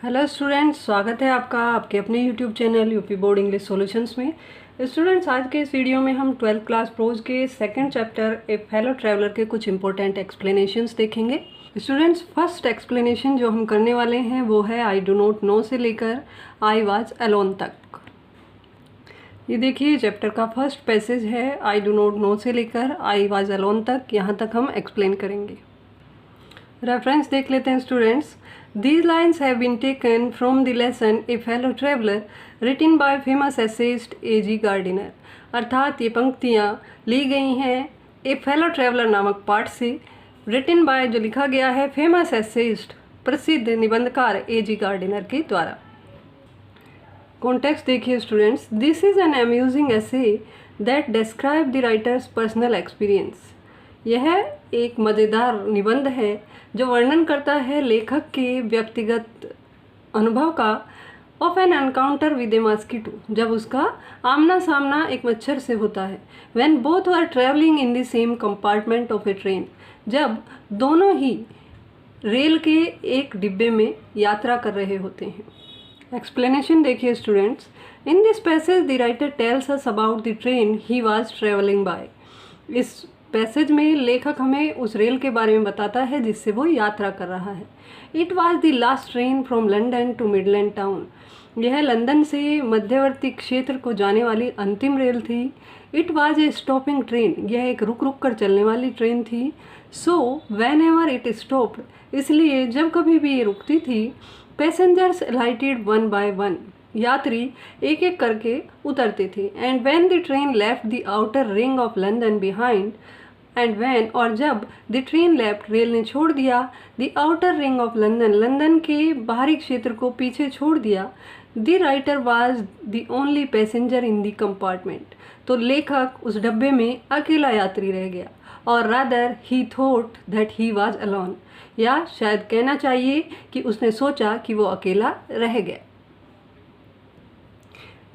Hello students, स्वागत है आपका आपके अपने YouTube channel UP board English solutions में। स्टूडेंट्स, आज के इस वीडियो में हम 12th क्लास प्रोज के सेकंड चैप्टर ए फेलो ट्रैवलर के कुछ इंपॉर्टेंट एक्सप्लेनेशंस देखेंगे। स्टूडेंट्स, फर्स्ट एक्सप्लेनेशन जो हम करने वाले हैं वो है आई डू नॉट नो से लेकर आई वाज अलोन तक। ये देखिए, चैप्टर का फर्स्ट पैसेज है, आई डू नॉट नो से लेकर आई वाज अलोन तक। यहाँ तक हम एक्सप्लेन करेंगे। रेफरेंस देख लेते हैं students. These lines have been taken from the lesson A Fellow Traveler written by famous essayist A.G. Gardiner। अर्थात ये पंक्तियाँ ली गई हैं ए फेलो ट्रेवलर नामक पाठ से, written by जो लिखा गया है फेमस एसेइस्ट प्रसिद्ध निबंधकार A.G. गार्डिनर के द्वारा। कॉन्टेक्स्ट देखिए students. This is an amusing essay that describe the writers personal experience. यह एक मज़ेदार निबंध है जो वर्णन करता है लेखक के व्यक्तिगत अनुभव का of an encounter with a mosquito, जब उसका आमना सामना एक मच्छर से होता है। When both are travelling in the same compartment of a train, जब दोनों ही रेल के एक डिब्बे में यात्रा कर रहे होते हैं। एक्सप्लेनेशन देखिए students. In this passage the writer tells us about the train he was travelling by. इस पैसेज में लेखक हमें उस रेल के बारे में बताता है जिससे वो यात्रा कर रहा है। It was the last train from London to midland town. यह लंदन से मध्यवर्ती क्षेत्र को जाने वाली अंतिम रेल थी। It was a stopping train. यह एक रुक रुक कर चलने वाली ट्रेन थी। So whenever it stopped, इसलिए जब कभी भी ये रुकती थी, passengers alighted one by one, यात्री एक एक करके उतरते थे। And when the train left the outer ring of London behind, and when और जब द ट्रेन लेफ्ट, रेल ने छोड़ दिया, the outer ring of London, London के बाहरी क्षेत्र को पीछे छोड़ दिया, the writer was the only passenger in the compartment. तो लेखक उस डब्बे में अकेला यात्री रह गया। और rather he thought that he was alone, या शायद कहना चाहिए कि उसने सोचा कि वो अकेला रह गया।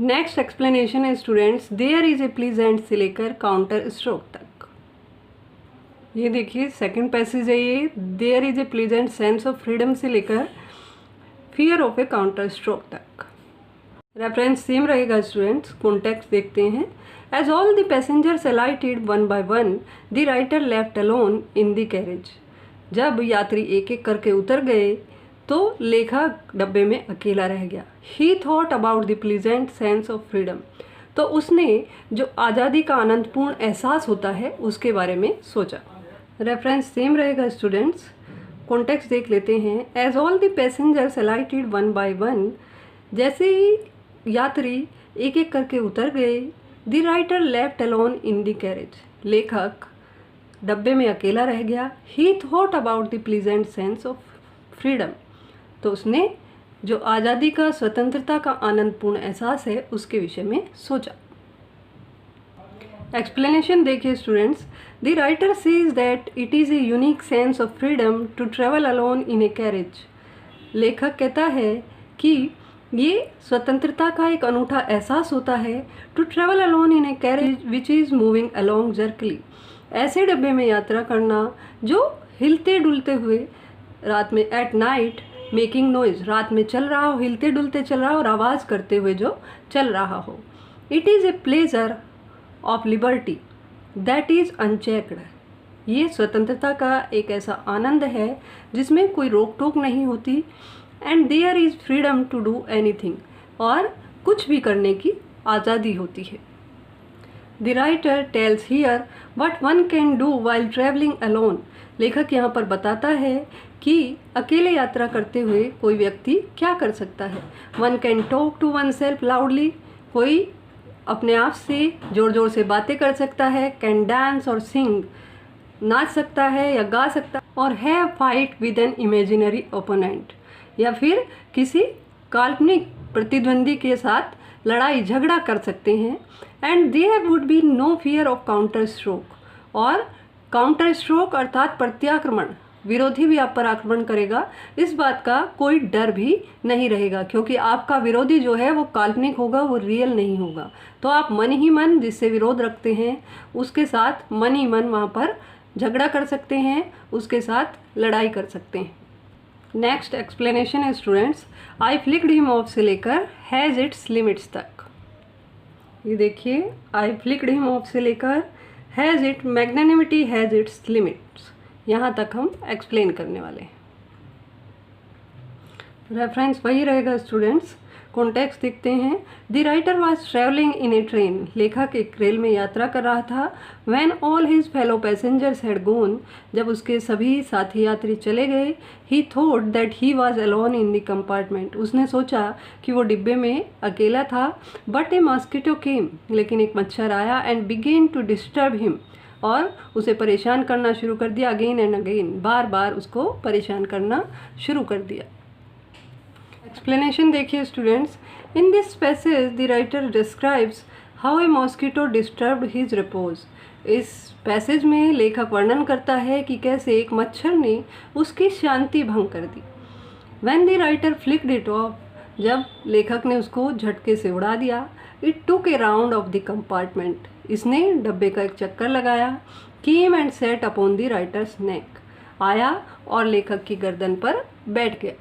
नेक्स्ट एक्सप्लेनेशन है students, there is a pleasant से लेकर काउंटर स्ट्रोक तक। ये देखिए सेकंड पैसेज है ये, there is a pleasant sense of freedom से लेकर fear of a counter stroke तक। रेफरेंस सेम रहेगा स्टूडेंट्स। कॉन्टेक्स्ट देखते हैं। As all the passengers alighted one by one, the writer left alone in the carriage. जब यात्री एक एक करके उतर गए तो लेखक डब्बे में अकेला रह गया। He thought about the pleasant sense of freedom, तो उसने जो आज़ादी का आनंदपूर्ण एहसास होता है उसके बारे में सोचा। रेफरेंस सेम रहेगा स्टूडेंट्स। कॉन्टेक्स्ट देख लेते हैं। As all the passengers alighted one by one, जैसे ही यात्री एक एक करके उतर गए, the writer left alone in the carriage, लेखक डब्बे में अकेला रह गया। He thought about the pleasant sense of freedom, तो उसने जो आज़ादी का, स्वतंत्रता का आनंदपूर्ण एहसास है उसके विषय में सोचा। एक्सप्लेनेशन देखिए students. The writer says that it is a unique sense of freedom to travel alone in a carriage. लेखक कहता है कि ये स्वतंत्रता का एक अनूठा एहसास होता है to travel alone in a carriage which is moving along jerkily. ऐसे डब्बे में यात्रा करना जो हिलते डुलते हुए रात में, एट नाइट मेकिंग नॉइज, रात में चल रहा हो, हिलते डुलते चल रहा हो और आवाज़ करते हुए जो चल रहा हो। It is a pleasure of liberty that is unchecked. ये स्वतंत्रता का एक ऐसा आनंद है जिसमें कोई रोक टोक नहीं होती। And there is freedom to do anything, और कुछ भी करने की आज़ादी होती है। The writer tells here what one can do while travelling alone. लेखक यहाँ पर बताता है कि अकेले यात्रा करते हुए कोई व्यक्ति क्या कर सकता है। One can talk to oneself loudly, कोई अपने आप से ज़ोर ज़ोर से बातें कर सकता है। कैन डांस और सिंग, नाच सकता है या गा सकता है। और have fight with an imaginary opponent, या फिर किसी काल्पनिक प्रतिद्वंदी के साथ लड़ाई झगड़ा कर सकते हैं। And there would be no fear of counter stroke, और काउंटर स्ट्रोक अर्थात प्रत्याक्रमण, विरोधी भी आप पर आक्रमण करेगा, इस बात का कोई डर भी नहीं रहेगा, क्योंकि आपका विरोधी जो है वो काल्पनिक होगा, वो रियल नहीं होगा। तो आप मन ही मन जिससे विरोध रखते हैं उसके साथ मन ही मन वहाँ पर झगड़ा कर सकते हैं, उसके साथ लड़ाई कर सकते हैं। नेक्स्ट एक्सप्लेनेशन है students, I flicked him of से लेकर हैज़ इट्स लिमिट्स तक। ये देखिए, आई फ्लिक्ड हिम ऑफ से लेकर has it magnanimity has its limits, यहाँ तक हम एक्सप्लेन करने वाले हैं। रेफरेंस वही रहेगा स्टूडेंट्स। कॉन्टेक्स्ट देखते हैं। The writer was travelling in A train, लेखक एक रेल में यात्रा कर रहा था। When all his fellow passengers had gone, जब उसके सभी साथी यात्री चले गए। ही thought that he was alone in the compartment, उसने सोचा कि वो डिब्बे में अकेला था। बट ए मॉस्किटो केम, लेकिन एक मच्छर आया and began to disturb him, और उसे परेशान करना शुरू कर दिया। अगेन एंड अगेन, बार बार उसको परेशान करना शुरू कर दिया। एक्सप्लेनेशन देखिए students. In this passage the writer describes how a mosquito disturbed his repose. इस पैसेज में लेखक वर्णन करता है कि कैसे एक मच्छर ने उसकी शांति भंग कर दी। When the writer flicked it off, जब लेखक ने उसको झटके से उड़ा दिया। It took a round of the compartment, इसने डब्बे का एक चक्कर लगाया। Came and set upon the writer's neck, आया और लेखक की गर्दन पर बैठ गया।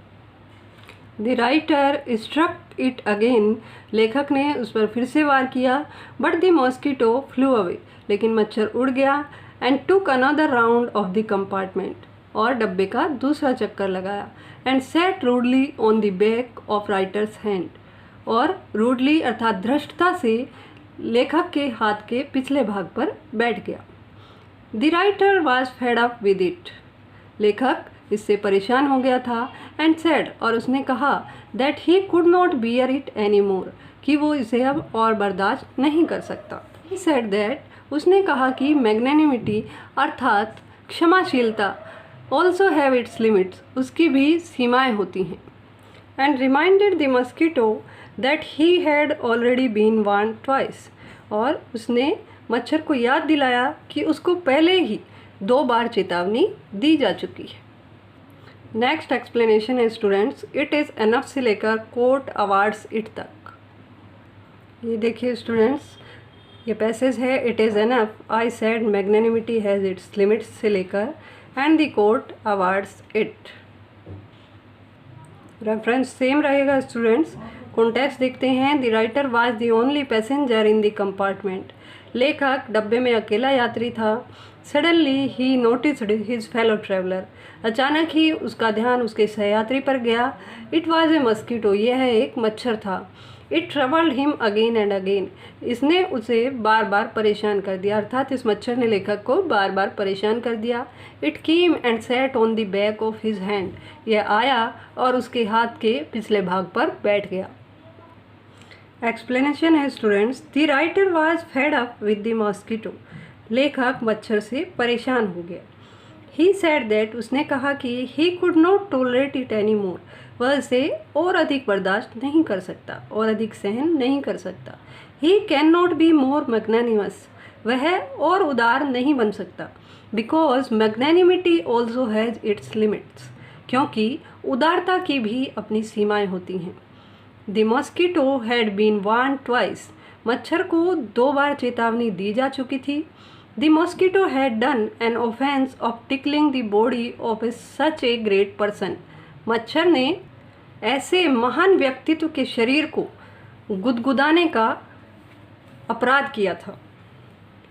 The writer struck it again, लेखक ने उस पर फिर से वार किया। But the mosquito flew away, लेकिन मच्छर उड़ गया। And took another round of the compartment, और डब्बे का दूसरा चक्कर लगाया। And set rudely on the back of writers hand, और रूडली अर्थात धृष्टता से लेखक के हाथ के पिछले भाग पर बैठ गया। The writer was fed up with it, लेखक इससे परेशान हो गया था। एंड सेड, और उसने कहा that he could not bear it any more, कि वो इसे अब और बर्दाश्त नहीं कर सकता। ही सेड दैट, उसने कहा कि मैग्नेनिमिटी अर्थात क्षमाशीलता ऑल्सो हैव इट्स लिमिट्स, उसकी भी सीमाएं होती हैं। And reminded the mosquito that he had already been warned twice, और उसने मच्छर को याद दिलाया कि उसको पहले ही 2 बार चेतावनी दी जा चुकी है। नेक्स्ट एक्सप्लेनेशन है स्टूडेंट्स, इट इज़ एनफ से लेकर कोर्ट अवार्ड्स इट तक। ये देखिए स्टूडेंट्स, ये पैसेज है it is enough, I said magnanimity has its limits से लेकर and the court awards it. Reference same रहेगा स्टूडेंट्स। कॉन्टेक्स्ट देखते हैं। The writer was the only passenger in the compartment, लेखक डब्बे में अकेला यात्री था। सडनली ही नोटिस्ड हिज फेलो ट्रेवलर, अचानक ही उसका ध्यान उसके सहयात्री पर गया। इट वाज ए मस्किटो, यह एक मच्छर था। It troubled him again and again, इसने उसे बार बार परेशान कर दिया, अर्थात इस मच्छर ने लेखक को बार बार परेशान कर दिया। It came and set on the back of his hand, यह आया और उसके हाथ के पिछले भाग पर बैठ गया। एक्सप्लेनेशन है students, the writer was fed up with the mosquito, लेखक मच्छर से परेशान हो गया। ही सेड दैट, उसने कहा कि ही could not tolerate it any more, वह इसे और अधिक बर्दाश्त नहीं कर सकता, और अधिक सहन नहीं कर सकता। He can not be more magnanimous, वह और उदार नहीं बन सकता। Because magnanimity also has its limits, क्योंकि उदारता की भी अपनी सीमाएं होती हैं। The mosquito had been warned twice, मच्छर को 2 बार चेतावनी दी जा चुकी थी। The mosquito had done an offence of tickling the body of a such a great person, मच्छर ने ऐसे महान व्यक्तित्व के शरीर को गुदगुदाने का अपराध किया था।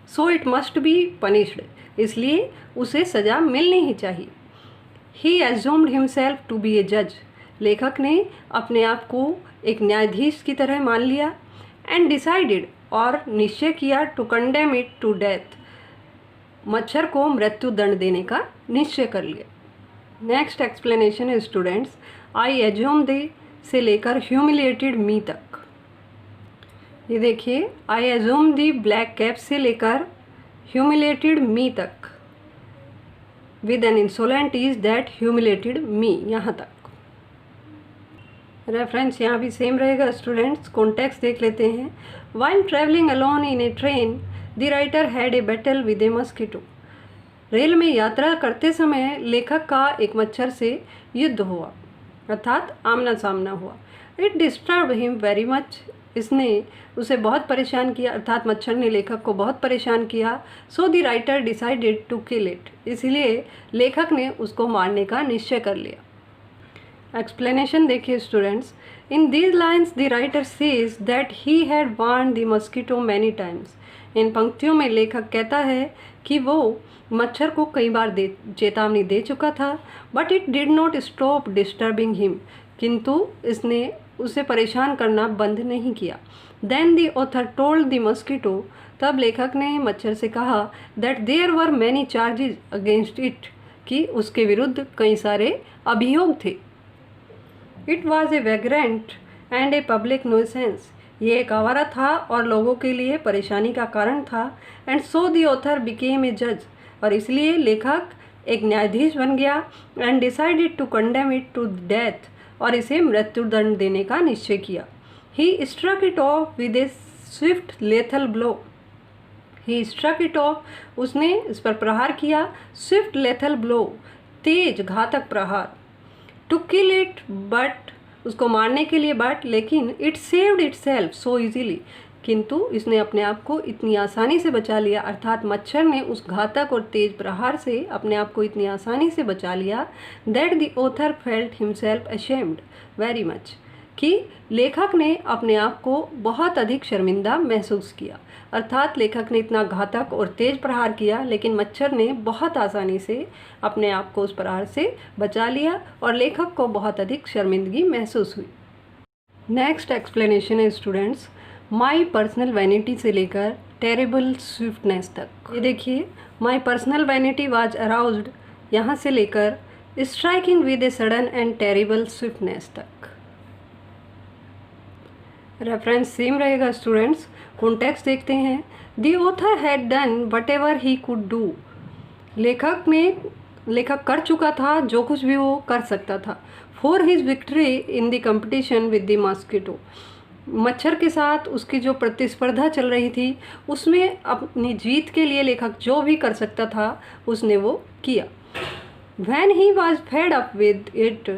So it must be punished, इसलिए उसे सज़ा मिलनी ही चाहिए। ही एज्यूम्ड हिमसेल्फ टू बी ए जज, लेखक ने अपने आप को एक न्यायाधीश की तरह मान लिया। एंड डिसाइडेड, और निश्चय किया, to condemn it to death, मच्छर को मृत्यु दंड देने का निश्चय कर लिया। नेक्स्ट एक्सप्लेनेशन है स्टूडेंट्स, आई एज्यूम दे से लेकर ह्यूमिलिएटेड मी तक। ये देखिए, I assume the black cap से लेकर ह्यूमिलिएटेड मी तक। With an insolent is that humiliated me, यहाँ तक। रेफरेंस यहाँ भी सेम रहेगा स्टूडेंट्स। कॉन्टेक्स्ट देख लेते हैं। While travelling alone in A train the writer had a battle with A mosquito, rail में यात्रा करते समय लेखक का एक मच्छर से युद्ध हुआ, अर्थात आमना सामना हुआ। It disturb him very much, इसने उसे बहुत परेशान किया, अर्थात मच्छर ने लेखक को बहुत परेशान किया। So the writer decided to kill it, इसलिए लेखक ने उसको मारने का निश्चय कर लिया। एक्सप्लेनेशन देखिए students, in these lines the writer says that he had warned the mosquito many times. इन पंक्तियों में लेखक कहता है कि वो मच्छर को कई बार चेतावनी दे चुका था, but it did not stop disturbing him, किंतु इसने उसे परेशान करना बंद नहीं किया। Then the author told the mosquito, तब लेखक ने मच्छर से कहा, that there were many charges against it, कि उसके विरुद्ध कई सारे अभियोग थे। It was a vagrant and a public nuisance, ये एक आवारा था और लोगों के लिए परेशानी का कारण था। And so the author became a जज, और इसलिए लेखक एक न्यायाधीश बन गया। And decided to condemn it to death, और इसे मृत्युदंड देने का निश्चय किया। He struck it off with a swift lethal blow, he struck it off, उसने इस पर प्रहार किया, स्विफ्ट लेथल ब्लो, तेज घातक प्रहार। टू किल इट, बट, उसको मारने के लिए बट, लेकिन it saved it self so easily, किंतु इसने अपने आप को इतनी आसानी से बचा लिया, अर्थात मच्छर ने उस घातक और तेज प्रहार से अपने आप को इतनी आसानी से बचा लिया, that the author felt himself ashamed very much, कि लेखक ने अपने आप को बहुत अधिक शर्मिंदा महसूस किया। अर्थात लेखक ने इतना घातक और तेज प्रहार किया, लेकिन मच्छर ने बहुत आसानी से अपने आप को उस प्रहार से बचा लिया और लेखक को बहुत अधिक शर्मिंदगी महसूस हुई। नेक्स्ट एक्सप्लेनेशन है स्टूडेंट्स, माई पर्सनल वैनिटी से लेकर टेरेबल स्विफ्टनेस तक। ये देखिए, my personal vanity was aroused, यहाँ से लेकर striking with a sudden and terrible swiftness तक। रेफरेंस सेम रहेगा स्टूडेंट्स। कॉन्टेक्स्ट देखते हैं। The author had done what ever he could do, लेखक कर चुका था जो कुछ भी वो कर सकता था। For his victory in the competition with the mosquito, मच्छर के साथ उसकी जो प्रतिस्पर्धा चल रही थी उसमें अपनी जीत के लिए लेखक जो भी कर सकता था उसने वो किया। When he was fed up with it,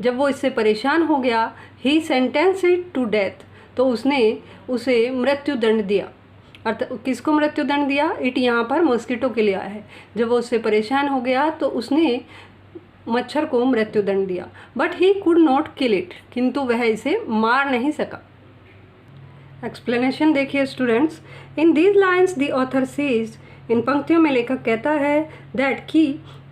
जब वो इससे परेशान हो गया, ही सेंटेंस इट टू डेथ, तो उसने उसे मृत्युदंड दिया। अर्थात किसको मृत्युदंड दिया? इट यहाँ पर मॉस्किटो के लिए आया है। जब वो उससे परेशान हो गया तो उसने मच्छर को मृत्युदंड दिया। But he could not kill it, किंतु वह इसे मार नहीं सका। एक्सप्लेनेशन देखिए students, in these lines the author says, इन पंक्तियों में लेखक कहता है दैट कि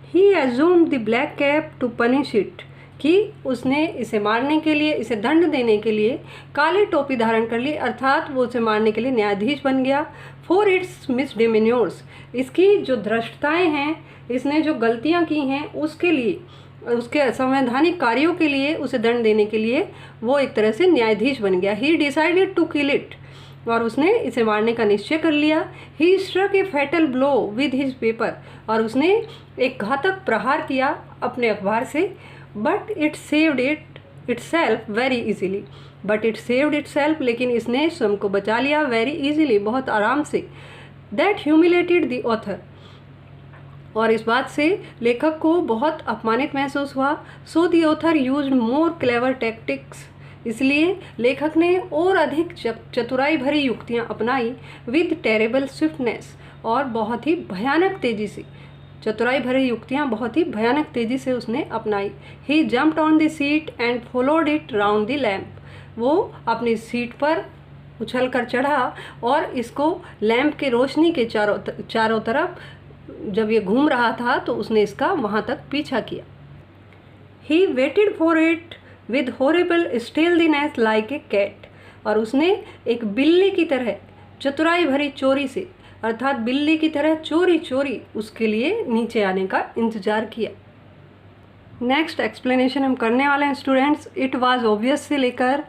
he assumed the black cap to punish it, कि उसने इसे मारने के लिए, इसे दंड देने के लिए काली टोपी धारण कर ली, अर्थात वो उसे मारने के लिए न्यायाधीश बन गया। फॉर इट्स मिसडिमिन्योर्स, इसकी जो धृष्टताएँ हैं, इसने जो गलतियाँ की हैं उसके लिए, उसके असंवैधानिक कार्यों के लिए उसे दंड देने के लिए वो एक तरह से न्यायाधीश बन गया। He decided to kill it, और उसने इसे मारने का निश्चय कर लिया। He struck a fatal blow with his paper, और उसने एक घातक प्रहार किया अपने अखबार से। But it saved itself very easily, but it saved itself, लेकिन इसने स्वयं को बचा लिया वेरी इजीली, बहुत आराम से। दैट ह्यूमिलेटेड द ऑथर, और इस बात से लेखक को बहुत अपमानित महसूस हुआ। सो the author used more clever tactics, इसलिए लेखक ने और अधिक चतुराई भरी युक्तियाँ अपनाई। विद टेरेबल स्विफ्टनेस, और बहुत ही भयानक तेजी से, चतुराई भरी युक्तियाँ बहुत ही भयानक तेजी से उसने अपनाई। He jumped on the seat and followed it round the lamp, वो अपनी सीट पर उछल कर चढ़ा और इसको लैम्प के रोशनी के चारों तरफ जब ये घूम रहा था तो उसने इसका वहाँ तक पीछा किया। He waited for it with horrible stealthiness like a cat, और उसने एक बिल्ली की तरह चतुराई भरी चोरी से, अर्थात बिल्ली की तरह चोरी चोरी उसके लिए नीचे आने का इंतजार किया। नेक्स्ट एक्सप्लेनेशन हम करने वाले हैं स्टूडेंट्स, इट वाज ऑब्वियस से लेकर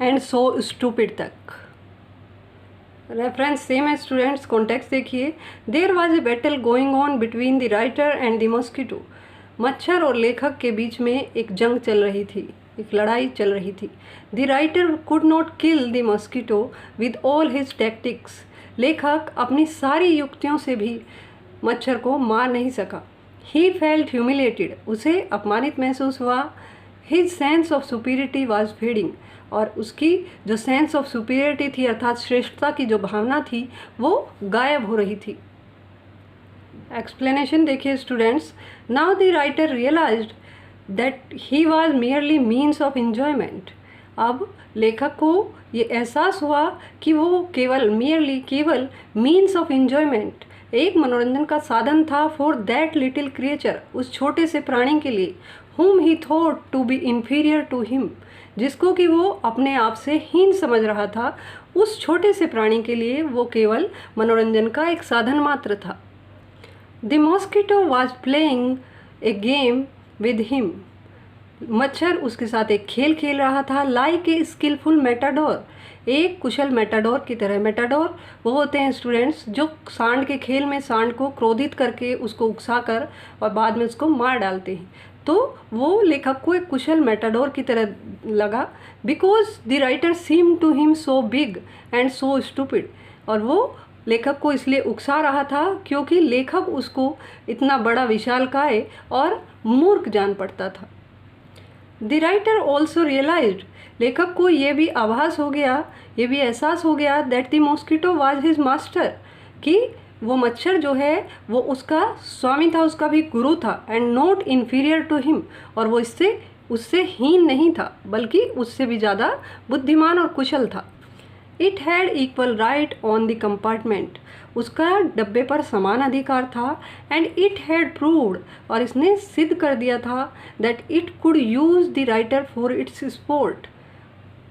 एंड सो स्टूपिड तक। रेफरेंस सेम है स्टूडेंट्स। कॉन्टेक्स्ट देखिए, there was a battle going on between the writer and the mosquito, मच्छर और लेखक के बीच में एक जंग चल रही थी, एक लड़ाई चल रही थी। The writer could not kill the mosquito with all his tactics, लेखक अपनी सारी युक्तियों से भी मच्छर को मार नहीं सका। ही फेल्ट ह्यूमिलेटेड, उसे अपमानित महसूस हुआ। His sense of superiority was fading, और उसकी जो सेंस ऑफ सुपीरियरिटी थी, अर्थात श्रेष्ठता की जो भावना थी, वो गायब हो रही थी। एक्सप्लेनेशन देखिए students, now the writer realized that he was merely means of enjoyment. अब लेखक को ये एहसास हुआ कि वो केवल मीन्स ऑफ इन्जॉयमेंट, एक मनोरंजन का साधन था फॉर दैट लिटिल क्रिएचर, उस छोटे से प्राणी के लिए, whom he thought to be inferior to him, जिसको कि वो अपने आप से हीन समझ रहा था, उस छोटे से प्राणी के लिए वो केवल मनोरंजन का एक साधन मात्र था। The mosquito was playing a game with him, मच्छर उसके साथ एक खेल खेल रहा था, लाइक ए स्किलफुल मेटाडोर, एक कुशल मेटाडोर की तरह। मेटाडोर वो होते हैं स्टूडेंट्स जो सांड के खेल में सांड को क्रोधित करके उसको उकसा कर और बाद में उसको मार डालते हैं। तो वो लेखक को एक कुशल मेटाडोर की तरह लगा, because the writer seem to him so big and so stupid, और वो लेखक को इसलिए उकसा रहा था क्योंकि लेखक उसको इतना बड़ा विशालकाय और मूर्ख जान पड़ता था। द राइटर ऑल्सो रियलाइज्ड, लेखक को ये भी आभास हो गया, ये भी एहसास हो गया that the mosquito was his master, कि वो मच्छर जो है वो उसका स्वामी था, उसका भी गुरु था, and not inferior to him, और वो उससे हीन नहीं था बल्कि उससे भी ज़्यादा बुद्धिमान और कुशल था। It had equal right on the compartment, उसका डब्बे पर समान अधिकार था, एंड इट हैड प्रूव्ड, और इसने सिद्ध कर दिया था, that it could use the writer for its sport,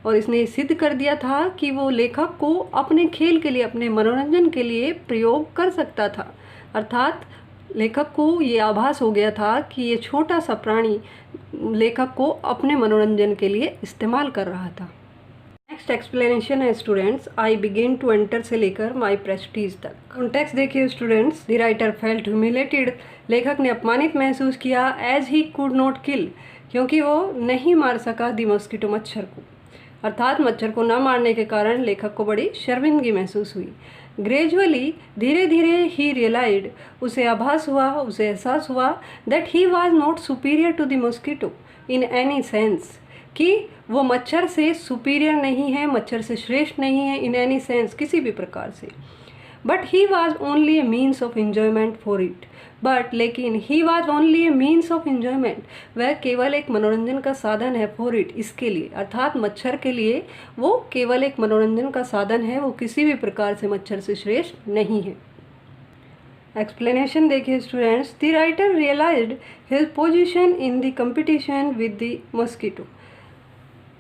और इसने सिद्ध कर दिया था कि वो लेखक को अपने खेल के लिए, अपने मनोरंजन के लिए प्रयोग कर सकता था। अर्थात लेखक को ये आभास हो गया था कि ये छोटा सा प्राणी लेखक को अपने मनोरंजन के लिए इस्तेमाल कर रहा था। नेक्स्ट एक्सप्लेनेशन है students, I begin to enter से लेकर माई प्रेस्टीज तक। कॉन्टेक्स्ट देखिए students, the writer felt humiliated, लेखक ने अपमानित महसूस किया, as he could not kill, क्योंकि वो नहीं मार सका द मॉस्किटो, मच्छर को, अर्थात मच्छर को न मारने के कारण लेखक को बड़ी शर्मिंदगी महसूस हुई। ग्रेजुअली, धीरे धीरे, ही रियलाइज्ड, उसे आभास हुआ, उसे एहसास हुआ, that he was not superior to the mosquito in any sense, कि वो मच्छर से सुपीरियर नहीं है, मच्छर से श्रेष्ठ नहीं है, इन एनी सेंस, किसी भी प्रकार से। But he was only a means of enjoyment for it, but लेकिन he was only a means of enjoyment, वह केवल एक मनोरंजन का साधन है फॉर इट, इसके लिए, अर्थात मच्छर के लिए वो केवल एक मनोरंजन का साधन है, वो किसी भी प्रकार से मच्छर से श्रेष्ठ नहीं है। एक्सप्लेनेशन देखिए students, the writer realized his position in the competition with the mosquito,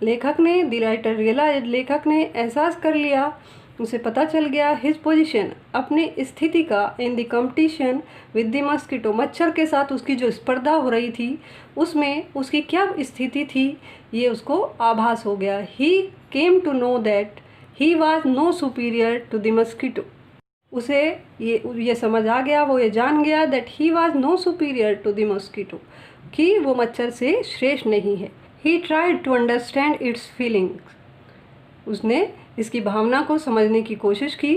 लेखक ने, द राइटर रियलाइज्ड, लेखक ने एहसास कर लिया, उसे पता चल गया, हिज पोजीशन, अपनी स्थिति का, इन the competition with the mosquito, मच्छर के साथ उसकी जो स्पर्धा हो रही थी उसमें उसकी क्या स्थिति थी ये उसको आभास हो गया। He came to know that he was no superior to the mosquito, उसे ये समझ आ गया, वो ये जान गया, that he was no superior to the mosquito, कि वो मच्छर से श्रेष्ठ नहीं है। He tried to understand its feelings, उसने इसकी भावना को समझने की कोशिश की।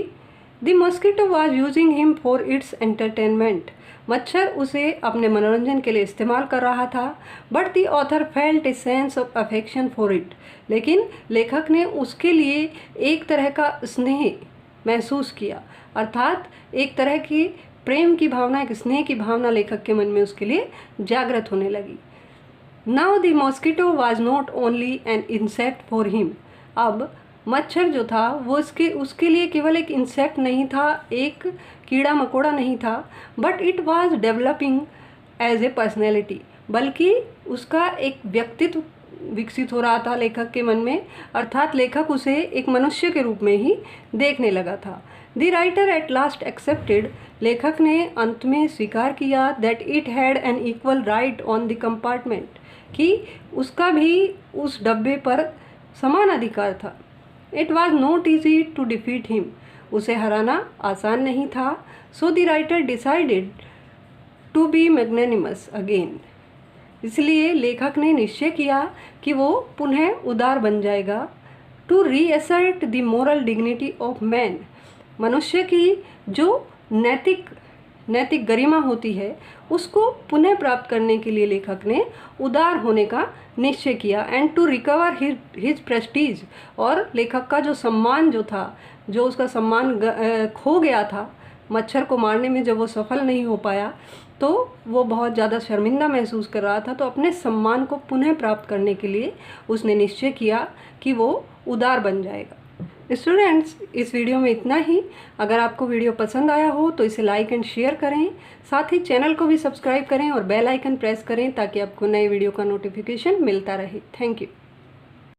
The mosquito was using him for its entertainment, मच्छर उसे अपने मनोरंजन के लिए इस्तेमाल कर रहा था। But the author felt a sense of affection for it, लेकिन लेखक ने उसके लिए एक तरह का स्नेह महसूस किया, अर्थात एक तरह की प्रेम की भावना, एक स्नेह की भावना लेखक के मन में उसके लिए जागृत होने लगी। Now the mosquito was not only an insect for him, अब मच्छर जो था वो उसके लिए केवल एक इंसेक्ट नहीं था, एक कीड़ा मकोड़ा नहीं था, but it was developing as a personality, बल्कि उसका एक व्यक्तित्व विकसित हो रहा था लेखक के मन में, अर्थात लेखक उसे एक मनुष्य के रूप में ही देखने लगा था। The writer at last accepted, लेखक ने अंत में स्वीकार किया, that it had an equal right on the compartment, कि उसका भी उस डब्बे पर समान अधिकार था। It was not easy to defeat him, उसे हराना आसान नहीं था। So the writer decided to be magnanimous again, इसलिए लेखक ने निश्चय किया कि वो पुनः उदार बन जाएगा। To reassert the moral dignity of man, मनुष्य की जो नैतिक गरिमा होती है उसको पुनः प्राप्त करने के लिए लेखक ने उदार होने का निश्चय किया। And to recover his prestige, और लेखक का जो सम्मान जो था, जो उसका सम्मान खो गया था, मच्छर को मारने में जब वो सफल नहीं हो पाया तो वो बहुत ज़्यादा शर्मिंदा महसूस कर रहा था। तो अपने सम्मान को पुनः प्राप्त करने के लिए उसने निश्चय किया कि वो उदार बन जाएगा। स्टूडेंट्स, इस वीडियो में इतना ही। अगर आपको वीडियो पसंद आया हो तो इसे लाइक एंड शेयर करें, साथ ही चैनल को भी सब्सक्राइब करें और बेल आइकन प्रेस करें ताकि आपको नए वीडियो का नोटिफिकेशन मिलता रहे। Thank you.